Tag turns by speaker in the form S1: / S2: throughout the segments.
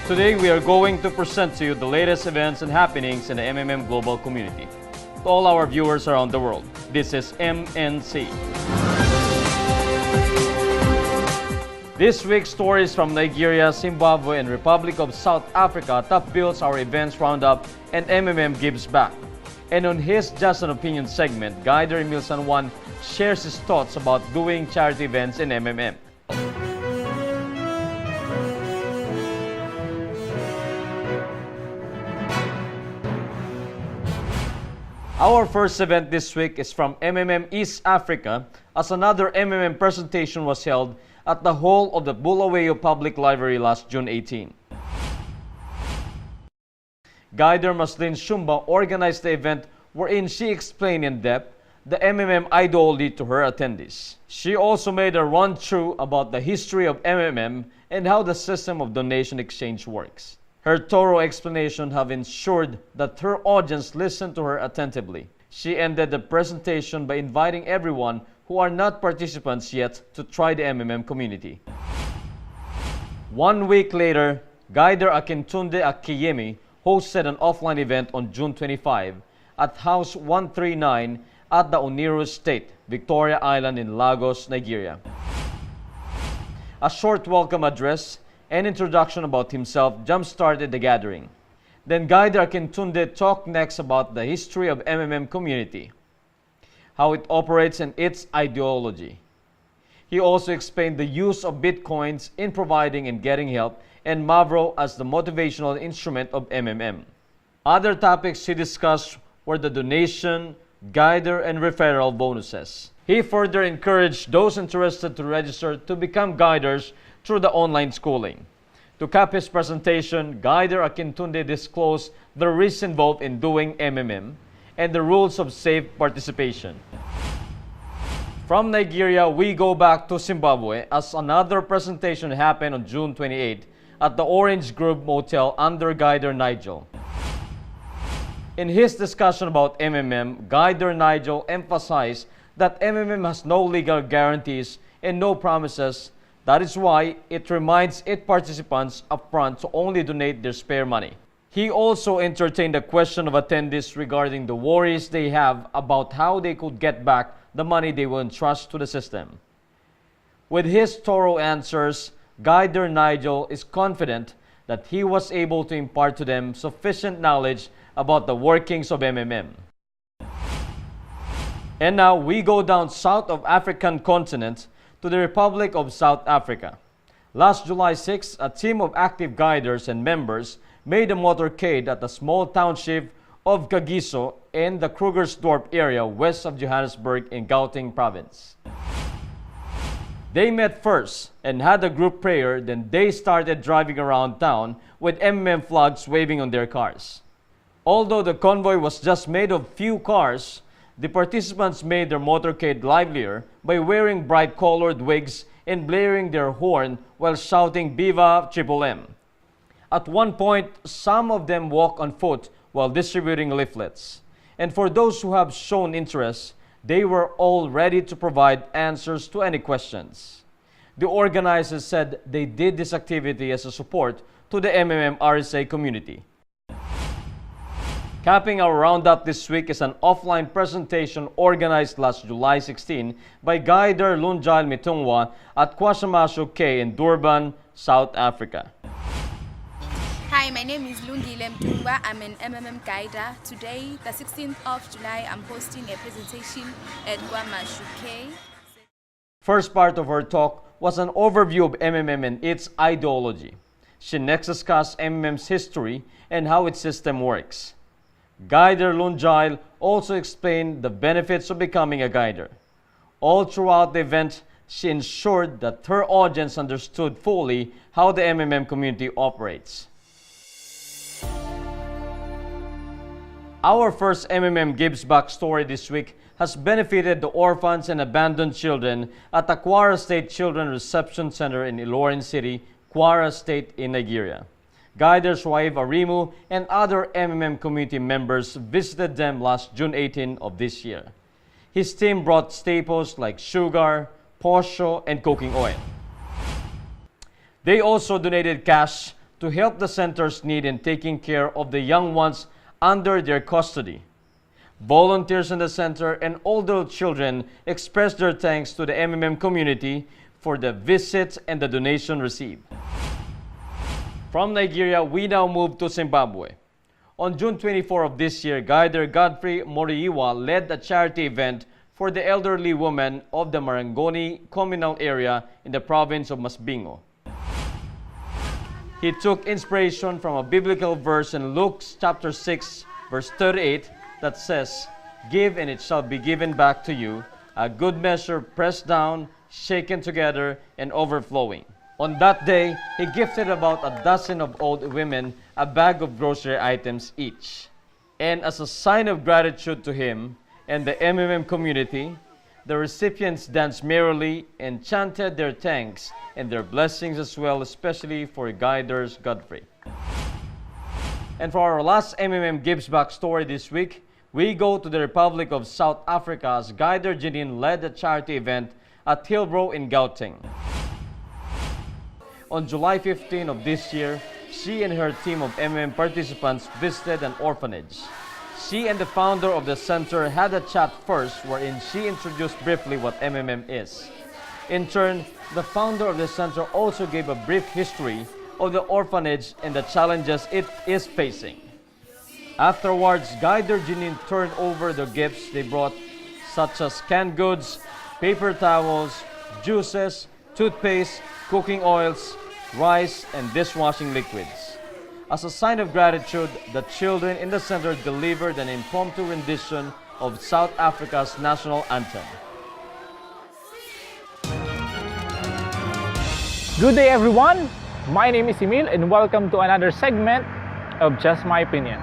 S1: Today, we are going to present to you the latest events and happenings in the global community. To all our viewers around the world, this is MNC. This week's stories from Nigeria, Zimbabwe, and Republic of South Africa top bills our events roundup and gives back. And on his Just an Opinion segment, Guider Emil San Juan shares his thoughts about doing charity events in Our first event this week is from East Africa, as another presentation was held at the hall of the Bulawayo Public Library last June 18. Guider Maslin Shumba organized the event wherein she explained in depth the ideology to her attendees. She also made a run-through about the history of and how the system of donation exchange works. Her thorough explanation have ensured that her audience listened to her attentively. She ended the presentation by inviting everyone who are not participants yet to try the community. 1 week later, Guider Akintunde Akiyemi hosted an offline event on June 25 at House 139 at the Oniru Estate, Victoria Island in Lagos, Nigeria. A short welcome address and introduction about himself jump-started the gathering. Then Guider Akintunde talked next about the history of community, how it operates and its ideology. He also explained the use of bitcoins in providing and getting help and Mavro as the motivational instrument of Other topics he discussed were the donation, guider, and referral bonuses. He further encouraged those interested to register to become guiders through the online schooling. To cap his presentation, Guider Akintunde disclosed the risks involved in doing and the rules of safe participation. From Nigeria, we go back to Zimbabwe as another presentation happened on June 28 at the Orange Grove Motel under Guider Nigel. In his discussion about Guider Nigel emphasized that has no legal guarantees and no promises. That is why it reminds its participants upfront to only donate their spare money. He also entertained the question of attendees regarding the worries they have about how they could get back the money they will entrust to the system. With his thorough answers, Guider Nigel is confident that he was able to impart to them sufficient knowledge about the workings of And now we go down south of African continent to the Republic of South Africa. Last July 6, a team of active guiders and members made a motorcade at the small township of Kagiso in the Krugersdorp area west of Johannesburg in Gauteng province. They met first and had a group prayer, then they started driving around town with flags waving on their cars. Although the convoy was just made of few cars, the participants made their motorcade livelier by wearing bright-colored wigs and blaring their horn while shouting Viva M. At one point, some of them walked on foot while distributing leaflets. And for those who have shown interest, they were all ready to provide answers to any questions. The organizers said they did this activity as a support to the RSA community. Capping our roundup this week is an offline presentation organized last July 16 by Guider Lunjail Mitungwa at Kwasamashu K in Durban, South Africa.
S2: Hi, my name is Lungile Mtungwa. I'm an guider. Today, the 16th of July, I'm hosting a presentation at Kwamashu K.
S1: First part of her talk was an overview of and its ideology. She next discussed history and how its system works. Guider Lunjail also explained the benefits of becoming a guider. All throughout the event, she ensured that her audience understood fully how the community operates. Our first Gives Back story this week has benefited the orphans and abandoned children at the Kwara State Children Reception Center in Ilorin City, Kwara State in Nigeria. Guider Shuaib Arimu and other community members visited them last June 18 of this year. His team brought staples like sugar, posho, and cooking oil. They also donated cash to help the center's need in taking care of the young ones under their custody. Volunteers in the center and older children expressed their thanks to the MMM community for the visit and the donation received. From Nigeria, we now move to Zimbabwe. On June 24 of this year, Guider Godfrey Moriiwa led a charity event for the elderly women of the Marangoni communal area in the province of Masbingo. He took inspiration from a biblical verse in Luke chapter 6, verse 38 that says, "Give and it shall be given back to you, a good measure pressed down, shaken together, and overflowing." On that day, he gifted about a dozen of old women a bag of grocery items each. And as a sign of gratitude to him and the MMM community, the recipients danced merrily and chanted their thanks and their blessings as well, especially for Guiders Godfrey. And for our last MMM Gives Back story this week, we go to the Republic of South Africa as Guider Janine led a charity event at Hillbrow in Gauteng. On July 15 of this year, she and her team of MMM participants visited an orphanage. She and the founder of the center had a chat first wherein she introduced briefly what MMM is. In turn, the founder of the center also gave a brief history of the orphanage and the challenges it is facing. Afterwards, Guider Janine turned over the gifts they brought, such as canned goods, paper towels, juices, toothpaste, cooking oils, rice, and dishwashing liquids. As a sign of gratitude, the children in the center delivered an impromptu rendition of South Africa's national anthem.
S3: Good day everyone, my name is Emil and welcome to another segment of Just My Opinion.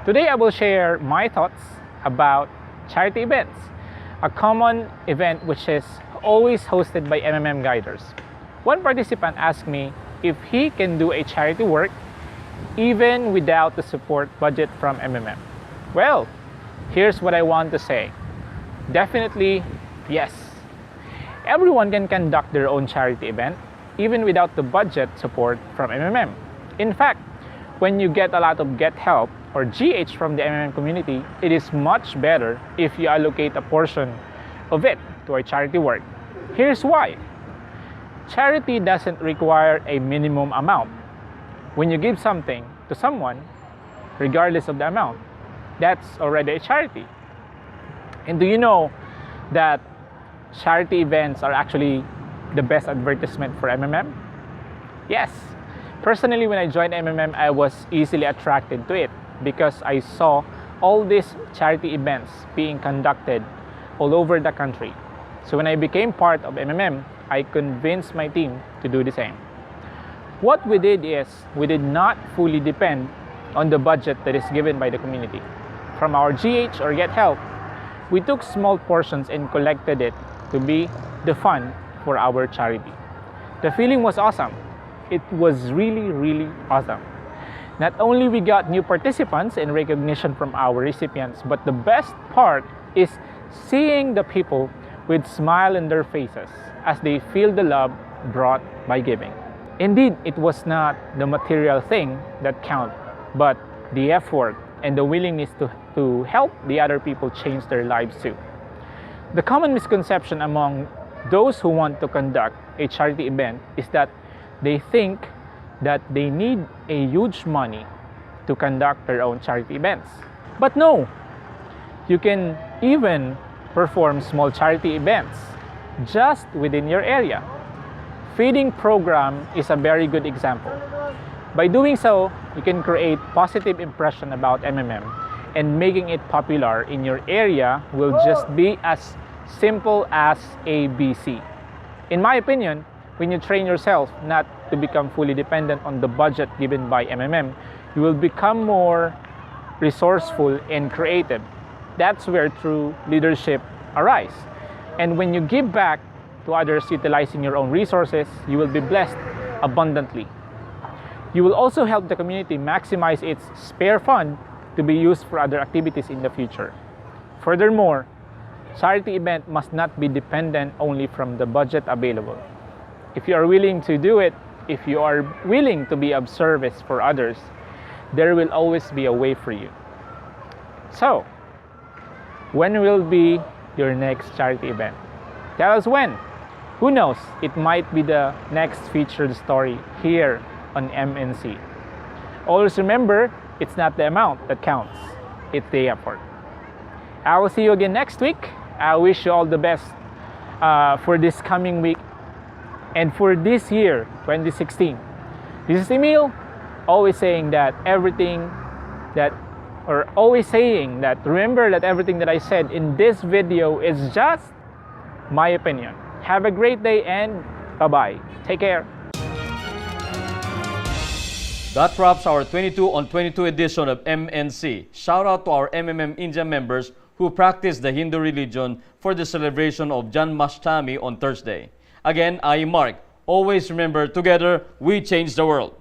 S3: Today I will share my thoughts about charity events, a common event which is always hosted by MMM Guiders. One participant asked me if he can do a charity work even without the support budget from MMM. Well, here's what I want to say. Definitely, yes. Everyone can conduct their own charity event even without the budget support from MMM. In fact, when you get a lot of Get Help or GH from the MMM community, it is much better if you allocate a portion of it to a charity work. Here's why. Charity doesn't require a minimum amount. When you give something to someone, regardless of the amount, that's already a charity. And do you know that charity events are actually the best advertisement for MMM? Yes. Personally, when I joined MMM, I was easily attracted to it because I saw all these charity events being conducted all over the country. So when I became part of MMM, I convinced my team to do the same. What we did is, we did not fully depend on the budget that is given by the community. From our GH or Get Help, we took small portions and collected it to be the fund for our charity. The feeling was awesome. It was really awesome. Not only we got new participants and recognition from our recipients, but the best part is seeing the people with smile in their faces as they feel the love brought by giving. Indeed, it was not the material thing that counted, but the effort and the willingness to help the other people change their lives too. The common misconception among those who want to conduct a charity event is that they think that they need a huge money to conduct their own charity events. But no, you can even perform small charity events just within your area. Feeding program is a very good example. By doing so, you can create positive impression about MMM, and making it popular in your area will just be as simple as ABC. In my opinion, when you train yourself not to become fully dependent on the budget given by MMM, you will become more resourceful and creative. That's where true leadership arises. And when you give back to others utilizing your own resources, you will be blessed abundantly. You will also help the community maximize its spare fund to be used for other activities in the future. Furthermore, charity event must not be dependent only from the budget available. If you are willing to do it, if you are willing to be of service for others, there will always be a way for you. So, when will be your next charity event? Tell us when. Who knows, it might be the next featured story here on MNC. Always remember, it's not the amount that counts, it's the effort. I will see you again next week. I wish you all the best for this coming week and for this year, 2016. This is Emil, always saying that remember that everything that I said in this video is just my opinion. Have a great day and bye-bye. Take care.
S1: That wraps our 22 on 22 edition of MNC. Shout out to our India members who practice the Hindu religion for the celebration of Janmashtami on Thursday. Again, I am Mark. Always remember, together we change the world.